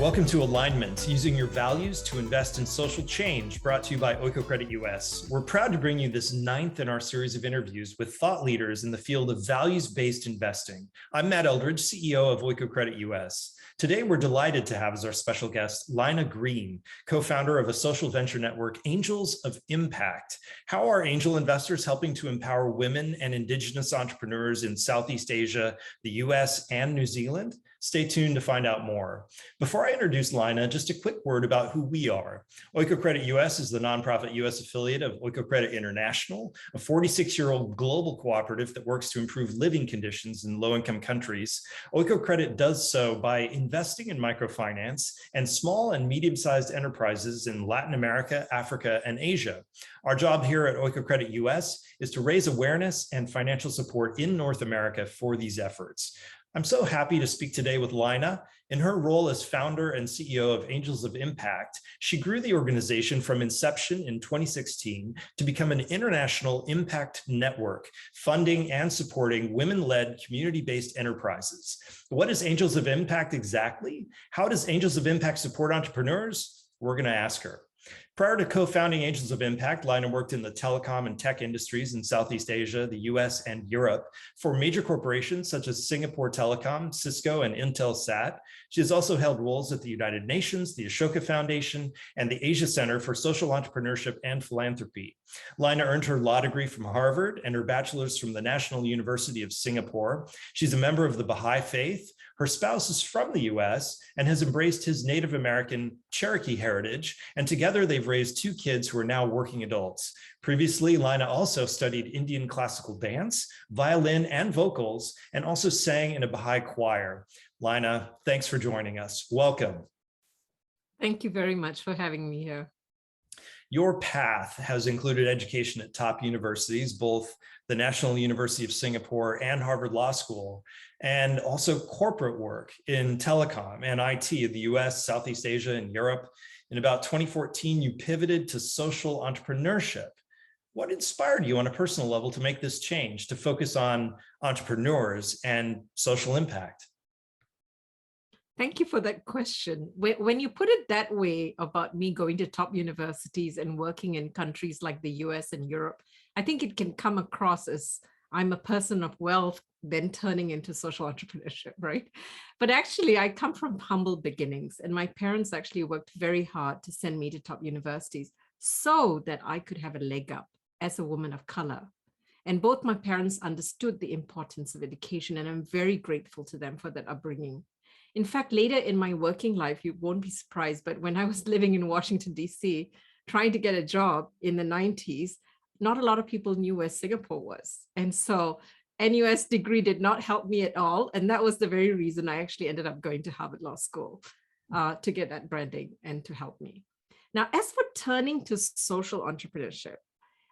Welcome to Alignment, using your values to invest in social change, brought to you by Oikocredit US. We're proud to bring you this 9th in our series of interviews with thought leaders in the field of values-based investing. I'm Matt Eldridge, CEO of Oikocredit US. Today, we're delighted to have as our special guest, Laina Greene, co-founder of a social venture network, Angels of Impact. How are angel investors helping to empower women and indigenous entrepreneurs in Southeast Asia, the US, and New Zealand? Stay tuned to find out more. Before I introduce Laina, just a quick word about who we are. Oikocredit US is the nonprofit US affiliate of Oikocredit International, a 46-year-old global cooperative that works to improve living conditions in low-income countries. Oikocredit does so by investing in microfinance and small and medium-sized enterprises in Latin America, Africa, and Asia. Our job here at Oikocredit US is to raise awareness and financial support in North America for these efforts. I'm so happy to speak today with Laina. In her role as founder and CEO of Angels of Impact, she grew the organization from inception in 2016 to become an international impact network, funding and supporting women-led community-based enterprises. What is Angels of Impact exactly? How does Angels of Impact support entrepreneurs? We're going to ask her. Prior to co-founding Angels of Impact, Laina worked in the telecom and tech industries in Southeast Asia, the US, and Europe for major corporations such as Singapore Telecom, Cisco, and Intelsat. She has also held roles at the United Nations, the Ashoka Foundation, and the Asia Center for Social Entrepreneurship and Philanthropy. Laina earned her law degree from Harvard and her bachelor's from the National University of Singapore. She's a member of the Baha'i Faith. Her spouse is from the US and has embraced his Native American Cherokee heritage, and together they've raised 2 kids who are now working adults. Previously, Laina also studied Indian classical dance, violin, and vocals, and also sang in a Baha'i choir. Laina, thanks for joining us. Welcome. Thank you very much for having me here. Your path has included education at top universities, both the National University of Singapore and Harvard Law School, and also corporate work in telecom and IT in the US, Southeast Asia, and Europe. In about 2014, you pivoted to social entrepreneurship. What inspired you on a personal level to make this change, to focus on entrepreneurs and social impact? Thank you for that question. When you put it that way about me going to top universities and working in countries like the US and Europe, I think it can come across as I'm a person of wealth, then turning into social entrepreneurship, right? But actually, I come from humble beginnings, and my parents actually worked very hard to send me to top universities so that I could have a leg up as a woman of color. And both my parents understood the importance of education, and I'm very grateful to them for that upbringing. In fact, later in my working life, you won't be surprised, but when I was living in Washington, D.C., trying to get a job in the 90s, not a lot of people knew where Singapore was. And so NUS degree did not help me at all. And that was the very reason I actually ended up going to Harvard Law School to get that branding and to help me. Now, as for turning to social entrepreneurship,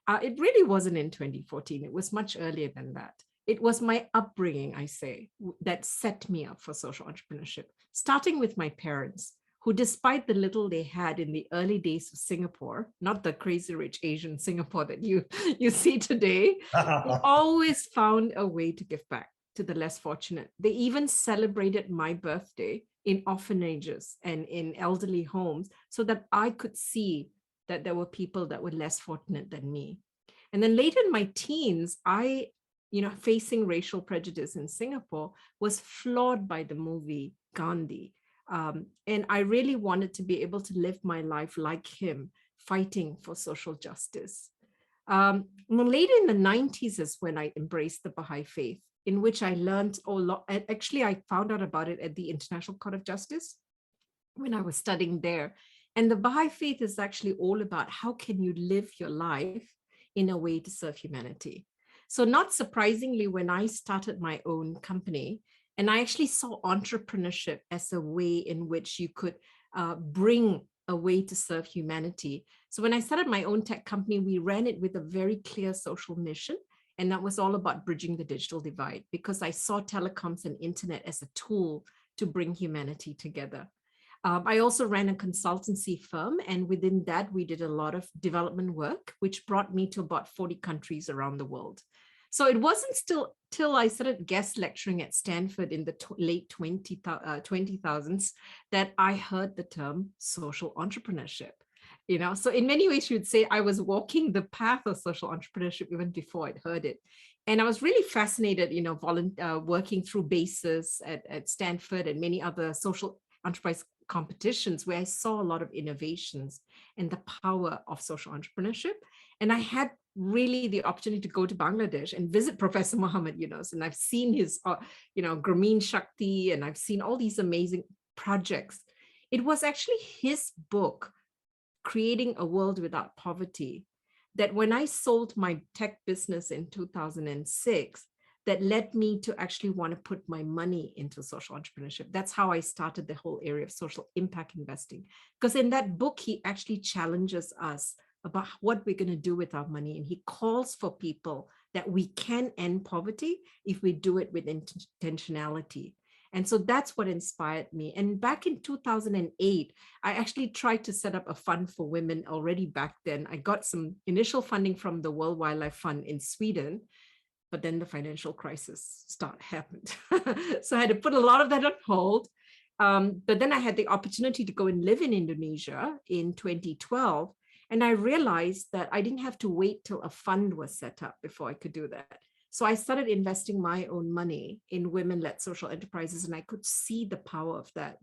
it really wasn't in 2014. It was much earlier than that. It was my upbringing, I say, that set me up for social entrepreneurship, starting with my parents, who, despite the little they had in the early days of Singapore, not the crazy rich Asian Singapore that you see today, they always found a way to give back to the less fortunate. They even celebrated my birthday in orphanages and in elderly homes so that I could see that there were people that were less fortunate than me. And then later in my teens, facing racial prejudice in Singapore was flawed by the movie Gandhi. And I really wanted to be able to live my life like him, fighting for social justice. Later in the 90s is when I embraced the Baha'i Faith, in which I learned a lot. Actually, I found out about it at the International Court of Justice when I was studying there. And the Baha'i Faith is actually all about how can you live your life in a way to serve humanity. So not surprisingly, when I started my own company, and I actually saw entrepreneurship as a way in which you could bring a way to serve humanity. So when I started my own tech company, we ran it with a very clear social mission. And that was all about bridging the digital divide, because I saw telecoms and internet as a tool to bring humanity together. I also ran a consultancy firm, and within that, we did a lot of development work, which brought me to about 40 countries around the world. So it wasn't still till I started guest lecturing at Stanford in the late 20,000s that I heard the term social entrepreneurship. So in many ways, you would say I was walking the path of social entrepreneurship even before I'd heard it. And I was really fascinated, working through BASIS at Stanford and many other social enterprise competitions where I saw a lot of innovations and the power of social entrepreneurship. And I had really the opportunity to go to Bangladesh and visit Professor Muhammad Yunus. And I've seen his, Grameen Shakti, and I've seen all these amazing projects. It was actually his book, Creating a World Without Poverty, that when I sold my tech business in 2006, that led me to actually want to put my money into social entrepreneurship. That's how I started the whole area of social impact investing. Because in that book, he actually challenges us about what we're going to do with our money. And he calls for people that we can end poverty if we do it with intentionality. And so that's what inspired me. And back in 2008, I actually tried to set up a fund for women already back then. I got some initial funding from the World Wildlife Fund in Sweden, but then the financial crisis happened. So I had to put a lot of that on hold. But then I had the opportunity to go and live in Indonesia in 2012. And I realized that I didn't have to wait till a fund was set up before I could do that. So I started investing my own money in women-led social enterprises, and I could see the power of that.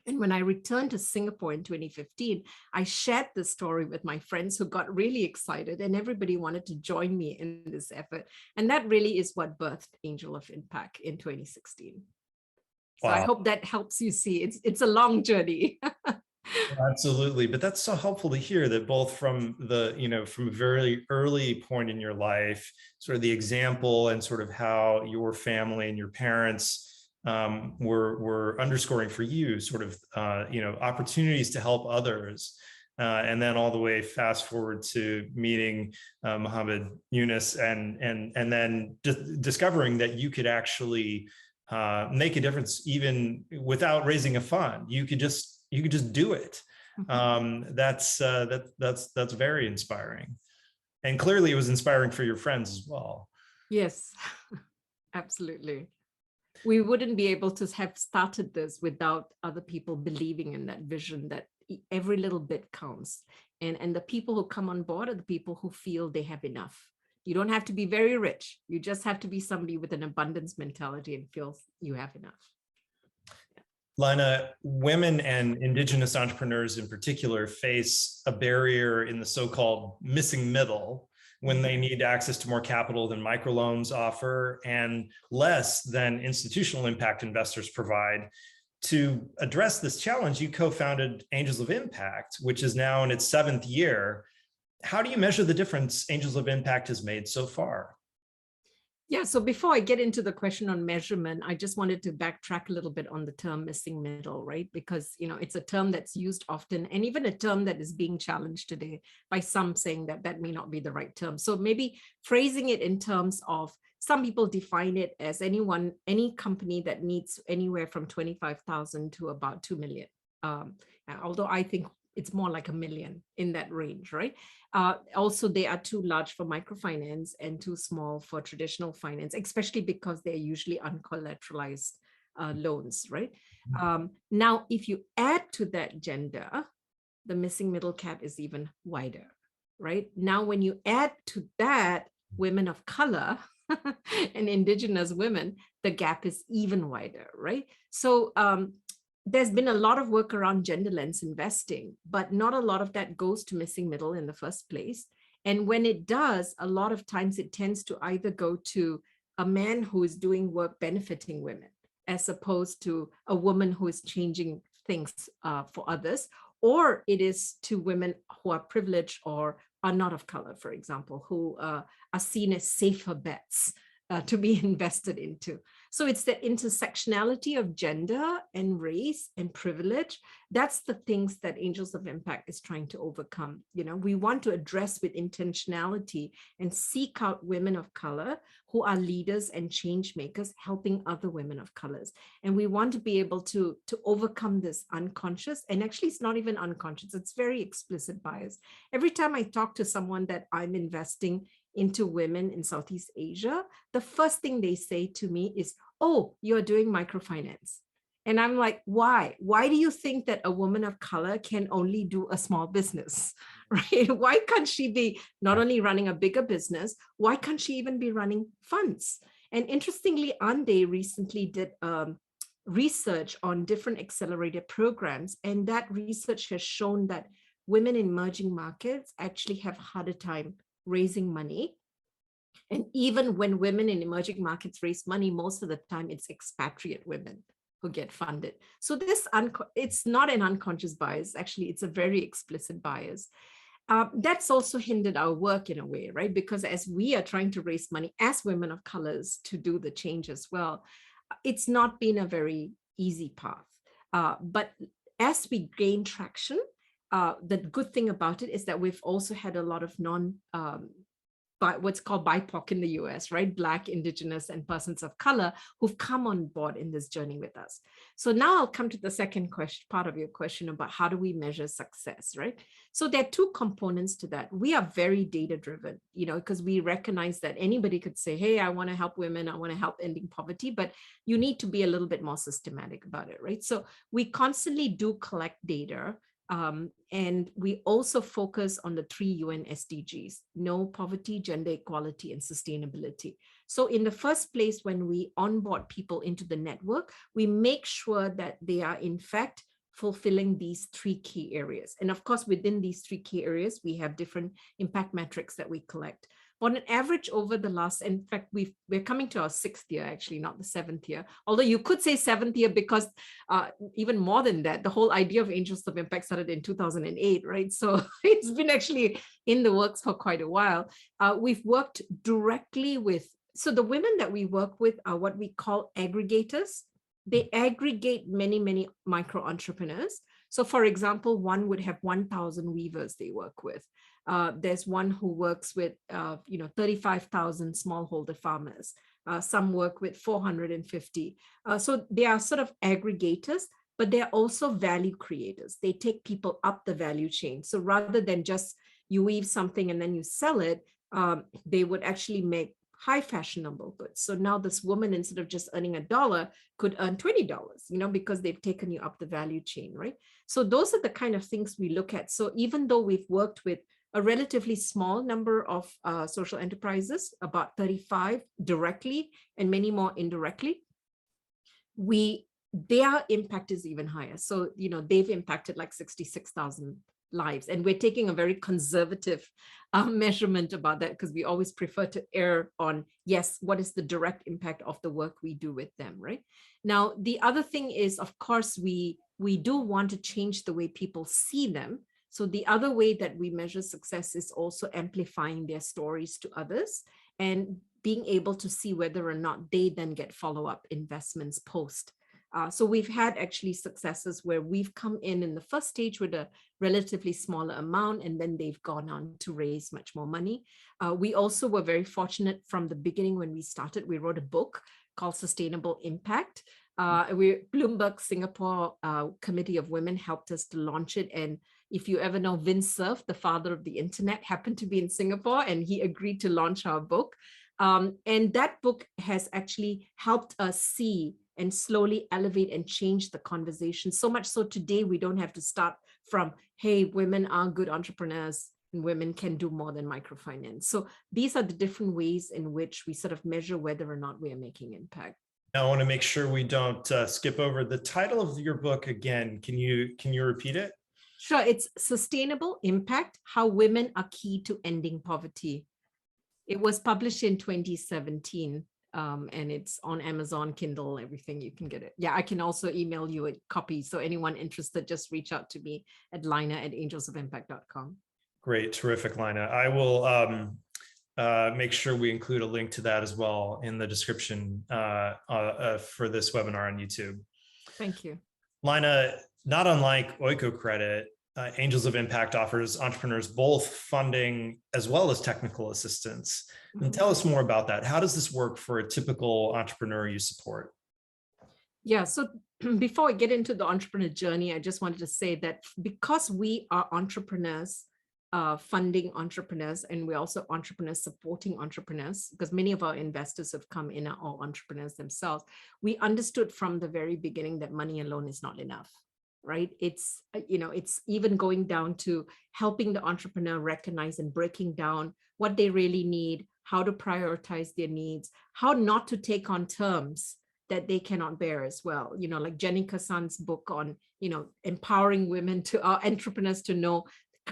And when I returned to Singapore in 2015, I shared this story with my friends who got really excited, and everybody wanted to join me in this effort. And that really is what birthed Angel of Impact in 2016. So Wow. I hope that helps you see it's a long journey. Absolutely. But that's so helpful to hear that both from from a very early point in your life, sort of the example and sort of how your family and your parents were underscoring for you sort of, opportunities to help others. And then all the way fast forward to meeting Muhammad Yunus and then discovering that you could actually make a difference even without raising a fund. You could just do it. That's very inspiring. And clearly it was inspiring for your friends as well. Yes, absolutely. We wouldn't be able to have started this without other people believing in that vision, that every little bit counts. And the people who come on board are the people who feel they have enough. You don't have to be very rich. You just have to be somebody with an abundance mentality and feels you have enough. Laina, women and Indigenous entrepreneurs in particular face a barrier in the so-called missing middle when they need access to more capital than microloans offer and less than institutional impact investors provide. To address this challenge, you co-founded Angels of Impact, which is now in its 7th year. How do you measure the difference Angels of Impact has made so far? Yeah, so before I get into the question on measurement, I just wanted to backtrack a little bit on the term missing middle, right? Because, it's a term that's used often, and even a term that is being challenged today by some saying that that may not be the right term. So maybe phrasing it in terms of, some people define it as any company that needs anywhere from 25,000 to about 2 million. Although I think it's more like 1 million in that range, right? Also, they are too large for microfinance and too small for traditional finance, especially because they're usually uncollateralized loans, right? Now, if you add to that gender, the missing middle cap is even wider, right? Now, when you add to that women of color and Indigenous women, the gap is even wider, right? So there's been a lot of work around gender lens investing, but not a lot of that goes to missing middle in the first place. And when it does, a lot of times it tends to either go to a man who is doing work benefiting women, as opposed to a woman who is changing things for others, or it is to women who are privileged or are not of color, for example, who are seen as safer bets to be invested into. So it's the intersectionality of gender and race and privilege that's the things that Angels of Impact is trying to overcome. We want to address with intentionality and seek out women of color who are leaders and change makers, helping other women of colors. And we want to be able to overcome this unconscious, and actually it's not even unconscious, it's very explicit bias. Every time I talk to someone that I'm investing into women in Southeast Asia, the first thing they say to me is, "Oh, you're doing microfinance." And I'm like, why? Why do you think that a woman of color can only do a small business, right? Why can't she be not only running a bigger business, why can't she even be running funds? And interestingly, Ande recently did research on different accelerator programs. And that research has shown that women in emerging markets actually have a harder time raising money. And even when women in emerging markets raise money, most of the time it's expatriate women who get funded. So it's not an unconscious bias. Actually, it's a very explicit bias. That's also hindered our work in a way, right? Because as we are trying to raise money as women of colors to do the change as well, it's not been a very easy path. But as we gain traction, the good thing about it is that we've also had a lot of what's called BIPOC in the US, right? Black, Indigenous, and persons of color who've come on board in this journey with us. So now I'll come to the second part of your question about how do we measure success, right? So there are two components to that. We are very data driven, because we recognize that anybody could say, hey, I want to help women, I want to help ending poverty, but you need to be a little bit more systematic about it, right? So we constantly do collect data. And we also focus on the 3 UN SDGs: no poverty, gender equality, and sustainability. So in the first place, when we onboard people into the network, we make sure that they are in fact fulfilling these 3 key areas. And of course, within these 3 key areas, we have different impact metrics that we collect. On an average over the last, in fact, we're coming to our 6th year, actually, not the 7th year. Although you could say 7th year because even more than that, the whole idea of Angels of Impact started in 2008, right? So it's been actually in the works for quite a while. We've worked directly with, so the women that we work with are what we call aggregators. They aggregate many, many micro entrepreneurs. So for example, one would have 1,000 weavers they work with. There's one who works with 35,000 smallholder farmers. Some work with 450. So they are sort of aggregators, but they're also value creators. They take people up the value chain. So rather than just you weave something and then you sell it, they would actually make high fashionable goods. So now this woman, instead of just earning $1, could earn $20, because they've taken you up the value chain, right? So those are the kind of things we look at. So even though we've worked with a relatively small number of social enterprises, about 35 directly and many more indirectly, their impact is even higher. So, they've impacted like 66,000 lives. And we're taking a very conservative measurement about that because we always prefer to err on, yes, what is the direct impact of the work we do with them, right? Now, the other thing is, of course, we do want to change the way people see them. So the other way that we measure success is also amplifying their stories to others and being able to see whether or not they then get follow-up investments post. So we've had actually successes where we've come in the first stage with a relatively smaller amount, and then they've gone on to raise much more money. We also were very fortunate from the beginning when we started. We wrote a book called Sustainable Impact. Bloomberg Singapore Committee of Women helped us to launch it. And if you ever know Vince Cerf, the father of the internet, happened to be in Singapore, and he agreed to launch our book. And that book has actually helped us see and slowly elevate and change the conversation. So much so today, we don't have to start from, hey, women are good entrepreneurs and women can do more than microfinance. So these are the different ways in which we sort of measure whether or not we are making impact. Now, I want to make sure we don't skip over the title of your book again. Can you repeat it? Sure. It's Sustainable Impact: How Women Are Key to Ending Poverty. It was published in 2017. And it's on Amazon, Kindle, everything. You can get it. Yeah, I can also email you a copy. So anyone interested, just reach out to me at laina@angelsofimpact.com. Great. Terrific, Laina. I will make sure we include a link to that as well in the description for this webinar on YouTube. Thank you. Laina, not unlike Oikocredit, Angels of Impact offers entrepreneurs both funding as well as technical assistance. And tell us more about that. How does this work for a typical entrepreneur you support? Yeah, so before I get into the entrepreneur journey, I just wanted to say that because we are entrepreneurs, funding entrepreneurs, and we're also entrepreneurs supporting entrepreneurs, because many of our investors have come in are all entrepreneurs themselves, we understood from the very beginning that money alone is not enough, right? It's, it's even going down to helping the entrepreneur recognize and breaking down what they really need, how to prioritize their needs, how not to take on terms that they cannot bear as well. Like Jenny Kassan's book on, empowering women to entrepreneurs to know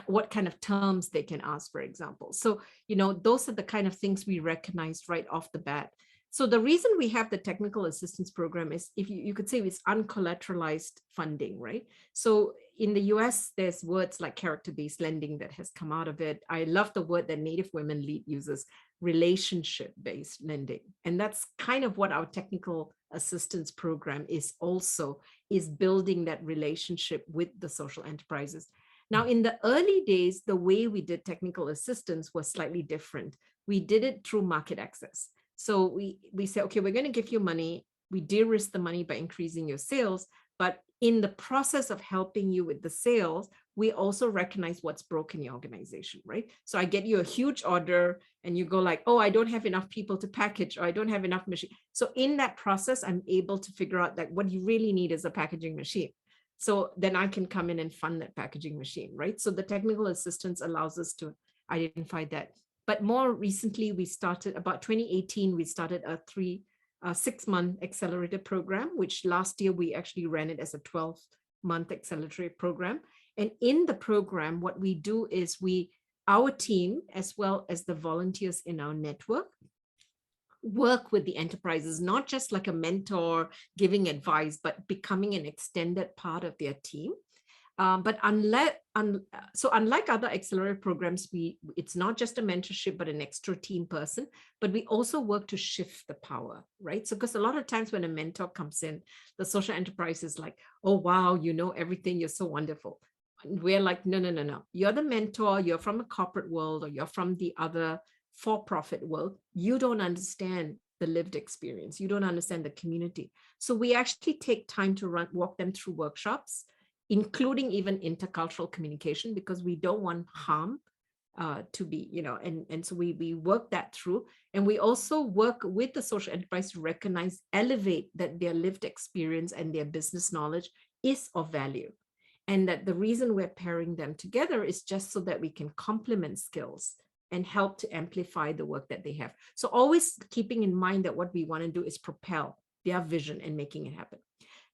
what kind of terms they can ask, for example. So, those are the kind of things we recognized right off the bat. So the reason we have the technical assistance program is, if you could say, it's uncollateralized funding, right? So in the US, there's words like character-based lending that has come out of it. I love the word that Native Women Lead uses, relationship-based lending. And that's kind of what our technical assistance program is also, is building that relationship with the social enterprises. Now, in the early days, the way we did technical assistance was slightly different. We did it through market access. So we say, okay, we're going to give you money. We de-risk the money by increasing your sales. But in the process of helping you with the sales, we also recognize what's broken in your organization, right? So I get you a huge order and you go like, oh, I don't have enough people to package, or I don't have enough machine. So in that process, I'm able to figure out that what you really need is a packaging machine. So then I can come in and fund that packaging machine, right? So the technical assistance allows us to identify that. But more recently, we started about 2018, we started a 6-month accelerator program, which last year we actually ran it as a 12-month accelerator program. And in the program, what we do is our team, as well as the volunteers in our network, work with the enterprises, not just like a mentor giving advice, but becoming an extended part of their team. But unlike other accelerator programs, it's not just a mentorship, but an extra team person, but we also work to shift the power, right? So, because a lot of times when a mentor comes in, the social enterprise is like, oh, wow, you know everything, you're so wonderful. And we're like, no. You're the mentor, you're from a corporate world, or you're from the other for-profit world. You don't understand the lived experience. You don't understand the community. So we actually take time to walk them through workshops, including even intercultural communication, because we don't want harm to be, and so we work that through. And we also work with the social enterprise to recognize, elevate that their lived experience and their business knowledge is of value. And that the reason we're pairing them together is just so that we can complement skills and help to amplify the work that they have. So always keeping in mind that what we want to do is propel their vision and making it happen.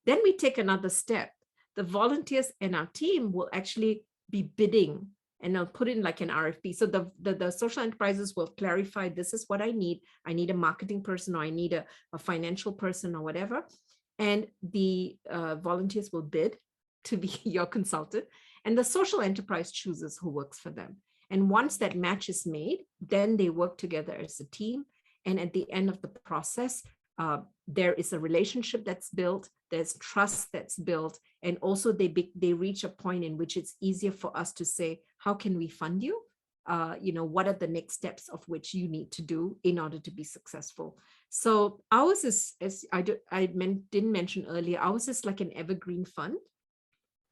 Then we take another step. The volunteers and our team will actually be bidding, and they'll put in like an RFP. So the social enterprises will clarify, this is what I need. I need a marketing person, or I need a financial person, or whatever. And the volunteers will bid to be your consultant. And the social enterprise chooses who works for them. And once that match is made, then they work together as a team. And at the end of the process, there is a relationship that's built, there's trust that's built, and also they reach a point in which it's easier for us to say, how can we fund you? What are the next steps of which you need to do in order to be successful? So ours is, as didn't mention earlier, ours is like an evergreen fund.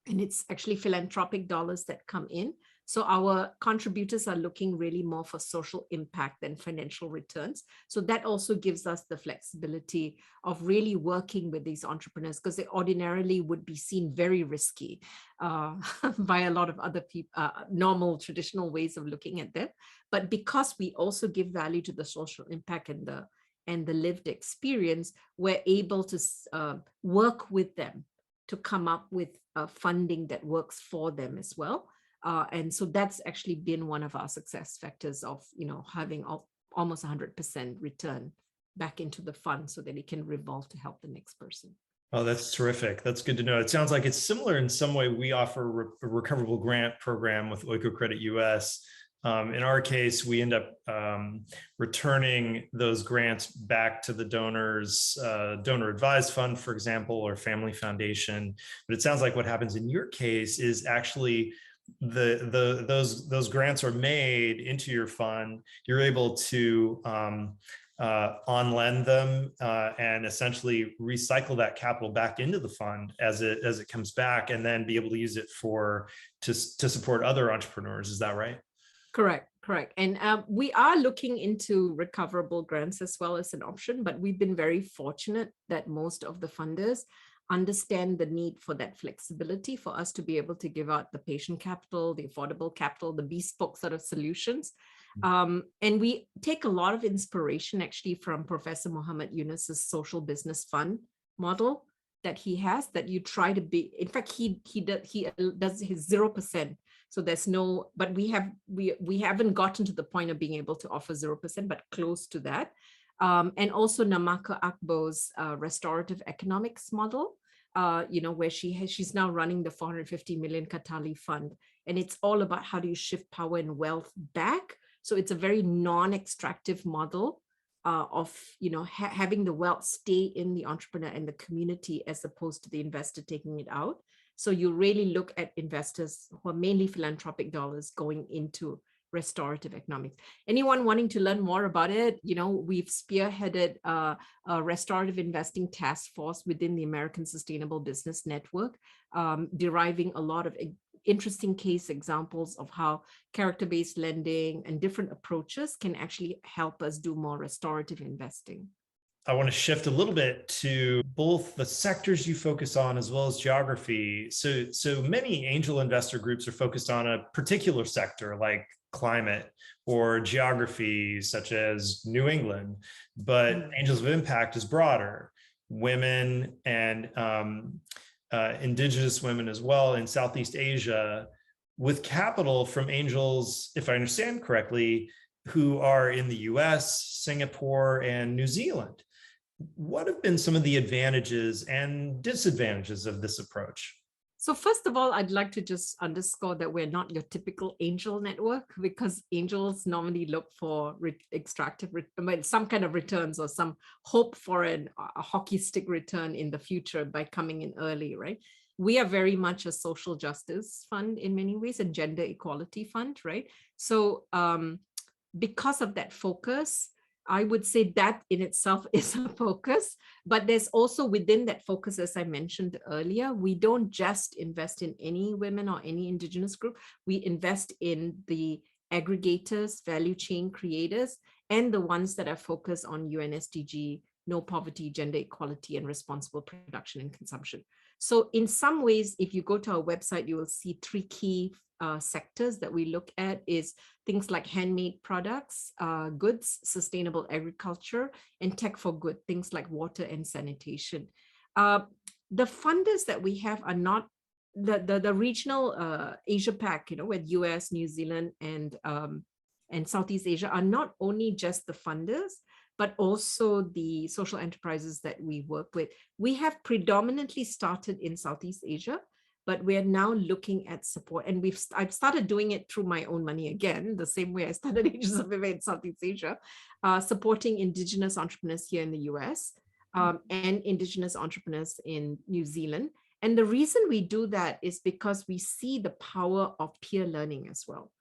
And it's actually philanthropic dollars that come in. So our contributors are looking really more for social impact than financial returns. So that also gives us the flexibility of really working with these entrepreneurs, because they ordinarily would be seen very risky by a lot of other people, normal traditional ways of looking at them. But because we also give value to the social impact and the lived experience, we're able to work with them to come up with funding that works for them as well. And so that's actually been one of our success factors of, having almost 100% return back into the fund so that it can revolve to help the next person. Oh, that's terrific. That's good to know. It sounds like it's similar in some way. We offer a recoverable grant program with Oikocredit US. In our case, we end up returning those grants back to the donor's donor advised fund, for example, or family foundation. But it sounds like what happens in your case is actually those grants are made into your fund. You're able to on-lend them and essentially recycle that capital back into the fund as it comes back, and then be able to use it to support other entrepreneurs. Is that right? Correct. And we are looking into recoverable grants as well as an option, but we've been very fortunate that most of the funders understand the need for that flexibility for us to be able to give out the patient capital, the affordable capital, the bespoke sort of solutions. And we take a lot of inspiration actually from Professor Muhammad Yunus's social business fund model that he has, that you try to be, in fact, he does his 0%. So there's no, but we haven't gotten to the point of being able to offer 0%, but close to that. And also Namaka Akbo's restorative economics model, where she's now running the 450 million Katali fund. And it's all about how do you shift power and wealth back. So it's a very non-extractive model of having the wealth stay in the entrepreneur and the community as opposed to the investor taking it out. So you really look at investors who are mainly philanthropic dollars going into restorative economics. Anyone wanting to learn more about it, we've spearheaded a restorative investing task force within the American Sustainable Business Network, deriving a lot of interesting case examples of how character-based lending and different approaches can actually help us do more restorative investing. I want to shift a little bit to both the sectors you focus on as well as geography. So many angel investor groups are focused on a particular sector like climate or geography such as New England, but Angels of Impact is broader. Women and indigenous women as well in Southeast Asia, with capital from angels, if I understand correctly, who are in the US, Singapore, and New Zealand. What have been some of the advantages and disadvantages of this approach? So first of all, I'd like to just underscore that we're not your typical angel network, because angels normally look for some kind of returns or some hope for a hockey stick return in the future by coming in early, right? We are very much a social justice fund in many ways, a gender equality fund, right? So because of that focus, I would say that in itself is a focus, but there's also within that focus, as I mentioned earlier, we don't just invest in any women or any indigenous group. We invest in the aggregators, value chain creators, and the ones that are focused on UN SDG, no poverty, gender equality, and responsible production and consumption. So in some ways, if you go to our website, you will see three key sectors that we look at is things like handmade products, goods, sustainable agriculture, and tech for good, things like water and sanitation. The funders that we have are not the regional Asia Pac, with US, New Zealand, and Southeast Asia are not only just the funders, but also the social enterprises that we work with. We have predominantly started in Southeast Asia, but we're now looking at support. And I've started doing it through my own money again, the same way I started Angels of Impact in Southeast Asia, supporting indigenous entrepreneurs here in the US and indigenous entrepreneurs in New Zealand. And the reason we do that is because we see the power of peer learning as well.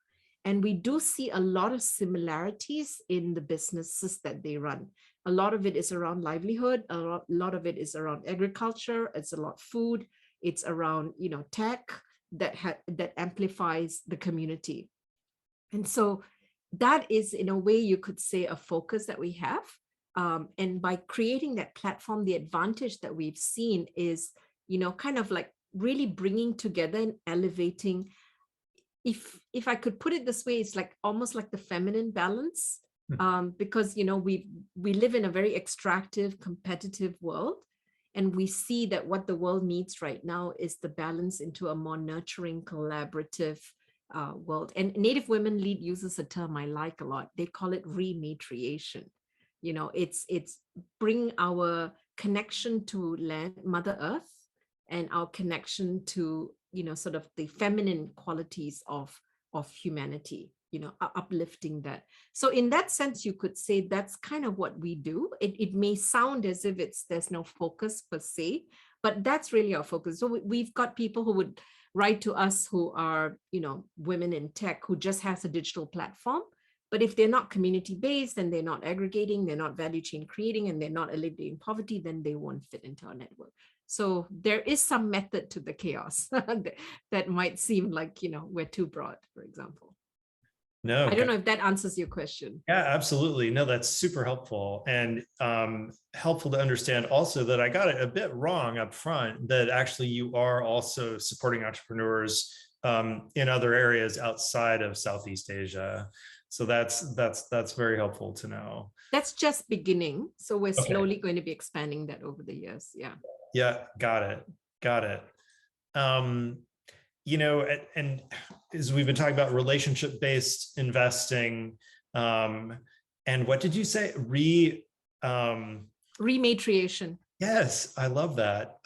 And we do see a lot of similarities in the businesses that they run. A lot of it is around livelihood. A lot of it is around agriculture. It's a lot food. It's around, tech that amplifies the community. And so that is, in a way, you could say a focus that we have. And by creating that platform, the advantage that we've seen is, kind of like really bringing together and elevating. If I could put it this way, it's like almost like the feminine balance, because we live in a very extractive, competitive world, and we see that what the world needs right now is the balance into a more nurturing, collaborative world. And Native Women Lead uses a term I like a lot. They call it rematriation. It's bring our connection to land, Mother Earth, and our connection to sort of the feminine qualities of humanity, uplifting that. So in that sense, you could say that's kind of what we do. It may sound as if there's no focus per se, but that's really our focus. So we've got people who would write to us who are, women in tech who just has a digital platform. But if they're not community-based and they're not aggregating, they're not value chain creating, and they're not alleviating poverty, then they won't fit into our network. So there is some method to the chaos that might seem like, we're too broad, for example. No, I don't know if that answers your question. yeah, absolutely. No, that's super helpful, and helpful to understand also that I got it a bit wrong up front, that actually you are also supporting entrepreneurs in other areas outside of Southeast Asia. So that's very helpful to know. That's just beginning. So we're slowly going to be expanding that over the years. Yeah. Yeah, got it. Got it. And as we've been talking about relationship-based investing, and what did you say? Rematriation. Yes, I love that.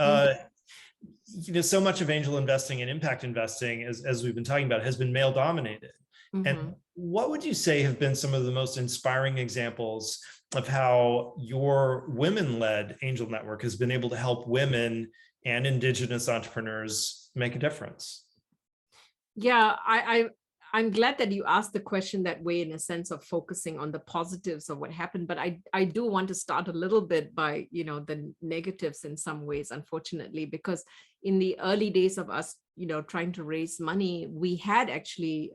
So much of angel investing and impact investing, as we've been talking about, has been male dominated. And what would you say have been some of the most inspiring examples of how your women-led angel network has been able to help women and Indigenous entrepreneurs make a difference? Yeah, I'm glad that you asked the question that way, in a sense of focusing on the positives of what happened. But I do want to start a little bit by, the negatives in some ways, unfortunately, because in the early days of us, trying to raise money, we had actually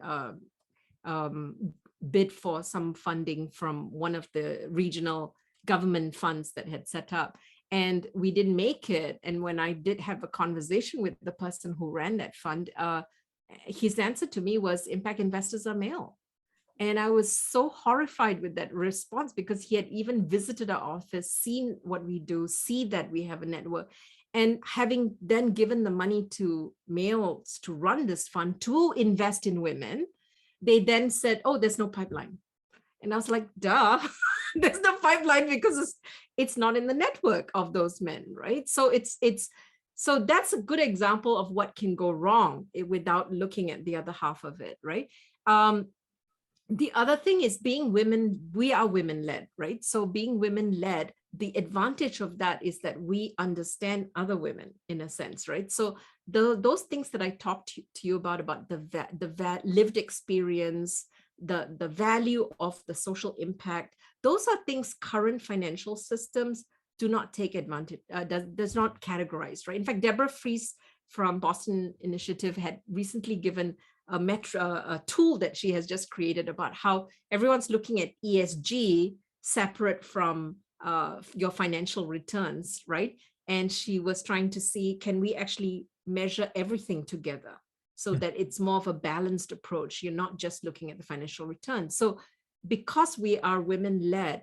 bid for some funding from one of the regional government funds that had set up, and we didn't make it. And when I did have a conversation with the person who ran that fund, his answer to me was, impact investors are male. And I was so horrified with that response, because he had even visited our office, seen what we do, see that we have a network. And having then given the money to males to run this fund to invest in women, they then said, oh, there's no pipeline. And I was like, duh, there's no pipeline because it's not in the network of those men, right? So that's a good example of what can go wrong without looking at the other half of it, right? The other thing is, being women, we are women-led, right? So being women-led, the advantage of that is that we understand other women in a sense, right? So those things that I talked to you about the lived experience, the value of the social impact, those are things current financial systems do not take advantage, does not categorize, right? In fact, Deborah Fries from Boston Initiative had recently given a tool that she has just created about how everyone's looking at ESG separate from your financial returns, right? And she was trying to see, can we actually measure everything together so that it's more of a balanced approach? You're not just looking at the financial returns. So because we are women-led,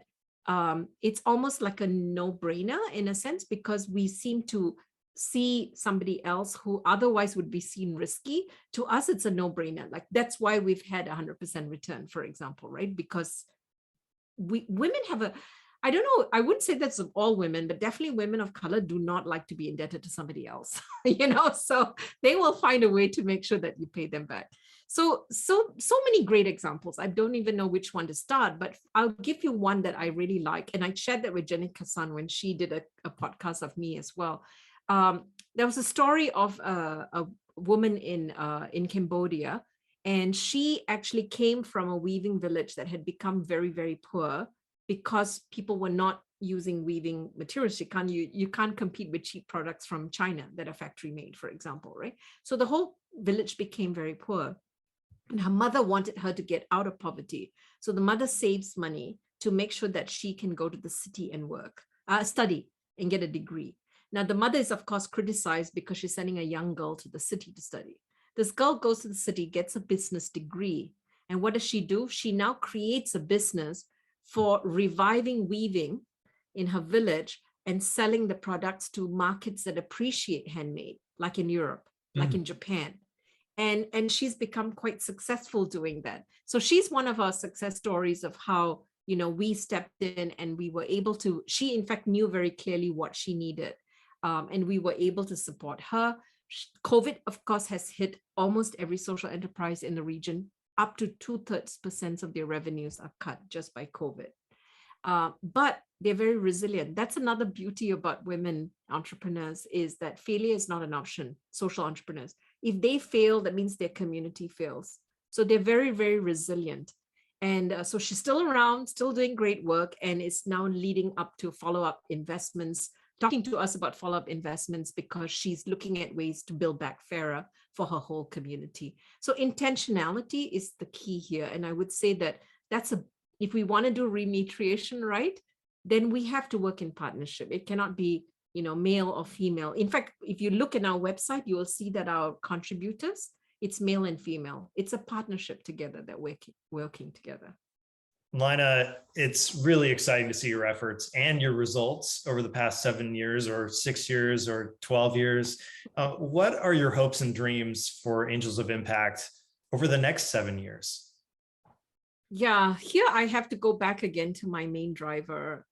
it's almost like a no-brainer in a sense, because we seem to see somebody else who otherwise would be seen risky. To us, it's a no-brainer. Like, that's why we've had 100% return, for example, right? Because women have I don't know, I wouldn't say that's of all women, but definitely women of color do not like to be indebted to somebody else, so they will find a way to make sure that you pay them back. So many great examples. I don't even know which one to start, but I'll give you one that I really like. And I shared that with Jenny Kassan when she did a podcast of me as well. There was a story of a woman in Cambodia, and she actually came from a weaving village that had become very, very poor because people were not using weaving materials. You can't compete with cheap products from China that are factory made, for example, right? So the whole village became very poor. And her mother wanted her to get out of poverty. So the mother saves money to make sure that she can go to the city and study and get a degree. Now, the mother is, of course, criticized because she's sending a young girl to the city to study. This girl goes to the city, gets a business degree. And what does she do? She now creates a business for reviving weaving in her village and selling the products to markets that appreciate handmade, like in Europe, like in Japan. And she's become quite successful doing that. So she's one of our success stories of how, we stepped in and we were able to, she in fact knew very clearly what she needed. And we were able to support her. COVID, of course, has hit almost every social enterprise in the region up to 2/3% of their revenues are cut just by COVID. But they're very resilient. That's another beauty about women entrepreneurs, is that failure is not an option. Social entrepreneurs, if they fail, that means their community fails. So they're very, very resilient. And so she's still around, still doing great work, and is now leading up to follow-up investments, talking to us about follow-up investments, because she's looking at ways to build back fairer for her whole community. So intentionality is the key here. And I would say that if we want to do remediation right, then we have to work in partnership. It cannot be, male or female. In fact, if you look at our website, you will see that our contributors, it's male and female. It's a partnership together that we're working together. Laina, it's really exciting to see your efforts and your results over the past 7 years or 6 years or 12 years. What are your hopes and dreams for Angels of Impact over the next 7 years? Yeah, here I have to go back again to my main driver,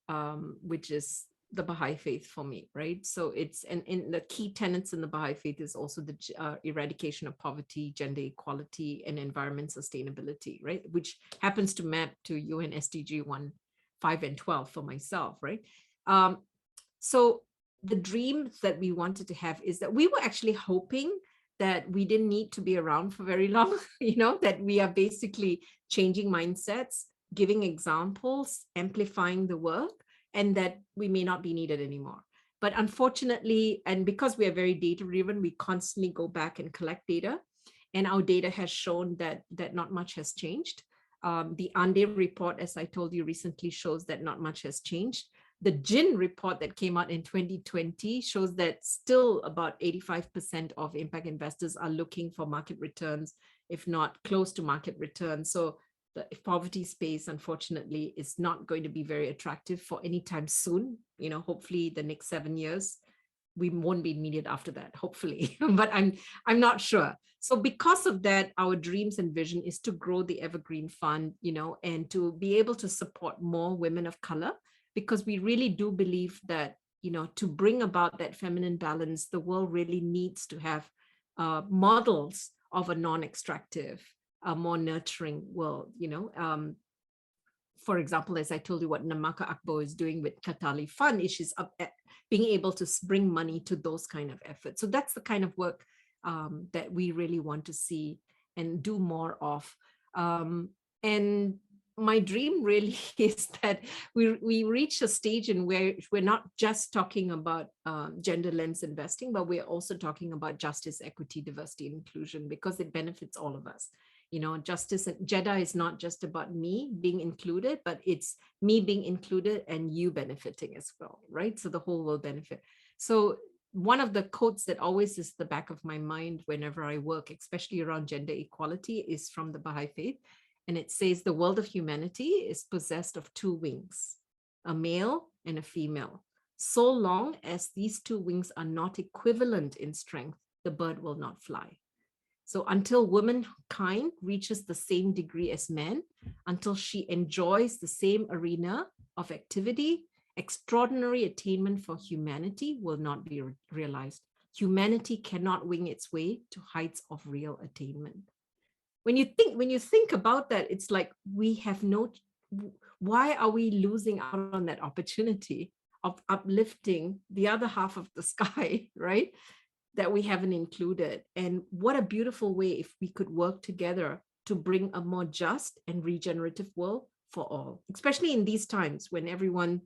which is the Baha'i faith for me, right? So it's, and the key tenets in the Baha'i faith is also the eradication of poverty, gender equality, and environment sustainability, right? Which happens to map to UN SDG 1, 5, and 12 for myself, right? So the dreams that we wanted to have is that we were actually hoping that we didn't need to be around for very long, that we are basically changing mindsets, giving examples, amplifying the work, and that we may not be needed anymore. But unfortunately, and because we are very data-driven, we constantly go back and collect data, and our data has shown that not much has changed. The ANDE report, as I told you recently, shows that not much has changed. The GIN report that came out in 2020 shows that still about 85% of impact investors are looking for market returns, if not close to market returns. So the poverty space, unfortunately, is not going to be very attractive for any time soon. Hopefully the next 7 years, we won't be needed after that, hopefully, but I'm not sure. So because of that, our dreams and vision is to grow the Evergreen Fund, and to be able to support more women of color, because we really do believe that, to bring about that feminine balance, the world really needs to have models of a non-extractive, a more nurturing world. For example, as I told you, what Namaka Akbo is doing with Katali Fund is she's up at being able to bring money to those kind of efforts. So that's the kind of work that we really want to see and do more of. And my dream really is that we reach a stage in where we're not just talking about gender lens investing, but we're also talking about justice, equity, diversity, and inclusion, because it benefits all of us. Justice and Jeddah is not just about me being included, but it's me being included and you benefiting as well, right? So the whole will benefit. So one of the quotes that always is the back of my mind whenever I work, especially around gender equality, is from the Baha'i faith. And it says the world of humanity is possessed of two wings, a male and a female. So long as these two wings are not equivalent in strength, the bird will not fly. So until womankind reaches the same degree as men, until she enjoys the same arena of activity, extraordinary attainment for humanity will not be realized. Humanity cannot wing its way to heights of real attainment. When you think about that, it's like why are we losing out on that opportunity of uplifting the other half of the sky, right? That we haven't included. And what a beautiful way if we could work together to bring a more just and regenerative world for all, especially in these times when everyone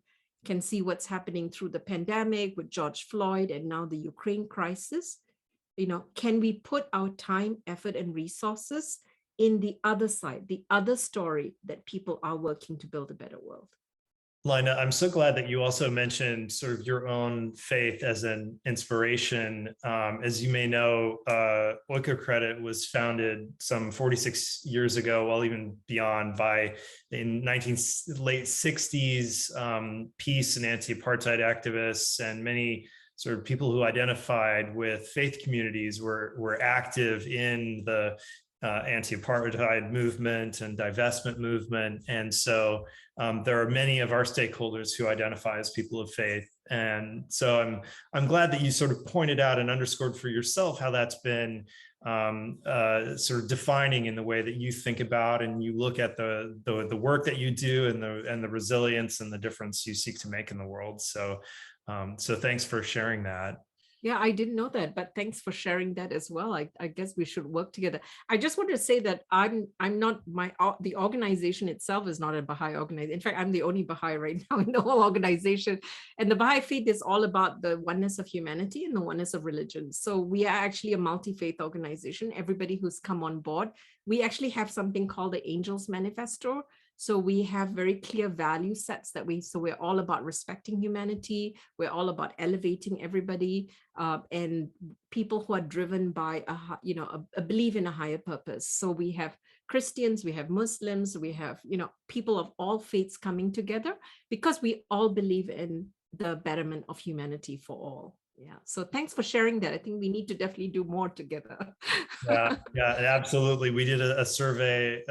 can see what's happening through the pandemic with George Floyd and now the Ukraine crisis. Can we put our time, effort, and resources in the other side, the other story that people are working to build a better world? Laina, I'm so glad that you also mentioned sort of your own faith as an inspiration. As you may know, Oikocredit was founded some 46 years ago, well, even beyond, by in late 60s peace and anti-apartheid activists, and many sort of people who identified with faith communities were active in the anti-apartheid movement and divestment movement. And so there are many of our stakeholders who identify as people of faith. And so I'm glad that you sort of pointed out and underscored for yourself how that's been sort of defining in the way that you think about and you look at the work that you do and the resilience and the difference you seek to make in the world. So thanks for sharing that. Yeah, I didn't know that, but thanks for sharing that as well. I guess we should work together. I just want to say that I'm not the organization itself is not a Baha'i organization. In fact, I'm the only Baha'i right now in the whole organization. And the Baha'i faith is all about the oneness of humanity and the oneness of religion. So we are actually a multi-faith organization. Everybody who's come on board, we actually have something called the Angels Manifesto. So we have very clear value sets that so we're all about respecting humanity. We're all about elevating everybody and people who are driven by a belief in a higher purpose. So we have Christians, we have Muslims, we have, people of all faiths coming together because we all believe in the betterment of humanity for all. Yeah. So thanks for sharing that. I think we need to definitely do more together. Yeah, absolutely. We did a survey,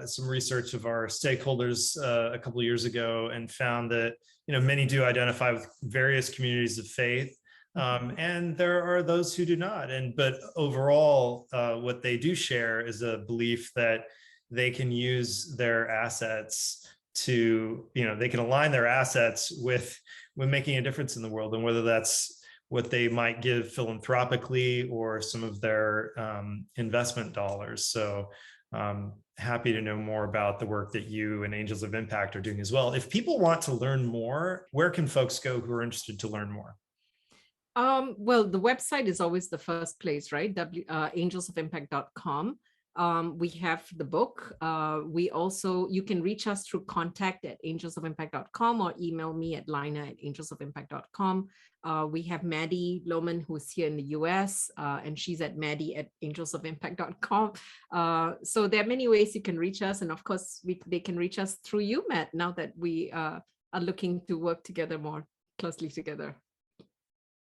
some research of our stakeholders a couple of years ago, and found that many do identify with various communities of faith, and there are those who do not. But overall, what they do share is a belief that they can use their assets to, they can align their assets with making a difference in the world, and whether that's what they might give philanthropically or some of their investment dollars. So happy to know more about the work that you and Angels of Impact are doing as well. If people want to learn more, where can folks go who are interested to learn more? Well, the website is always the first place, right? angelsofimpact.com. We have the book. You can reach us through contact@angelsofimpact.com or email me at laina@angelsofimpact.com. We have Maddie Lohman, who's here in the US, and she's at maddie@angelsofimpact.com. So there are many ways you can reach us. And of course, they can reach us through you, Matt, now that we are looking to work together more closely together.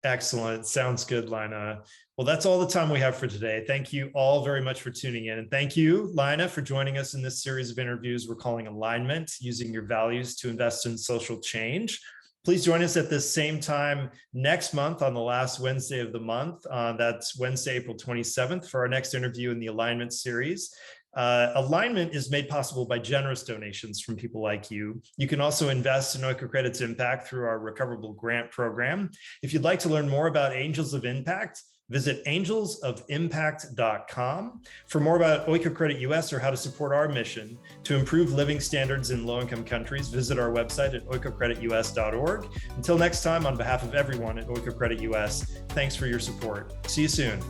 Excellent. Sounds good, Laina. Well, that's all the time we have for today. Thank you all very much for tuning in. And thank you, Laina, for joining us in this series of interviews we're calling Alignment, Using Your Values to Invest in Social Change. Please join us at this same time next month on the last Wednesday of the month. That's Wednesday, April 27th, for our next interview in the Alignment series. Alignment is made possible by generous donations from people like you. You can also invest in Oikocredit's impact through our recoverable grant program. If you'd like to learn more about Angels of Impact, visit angelsofimpact.com. For more about Oikocredit US or how to support our mission to improve living standards in low-income countries, visit our website at oikocreditus.org. Until next time, on behalf of everyone at Oikocredit US, thanks for your support. See you soon.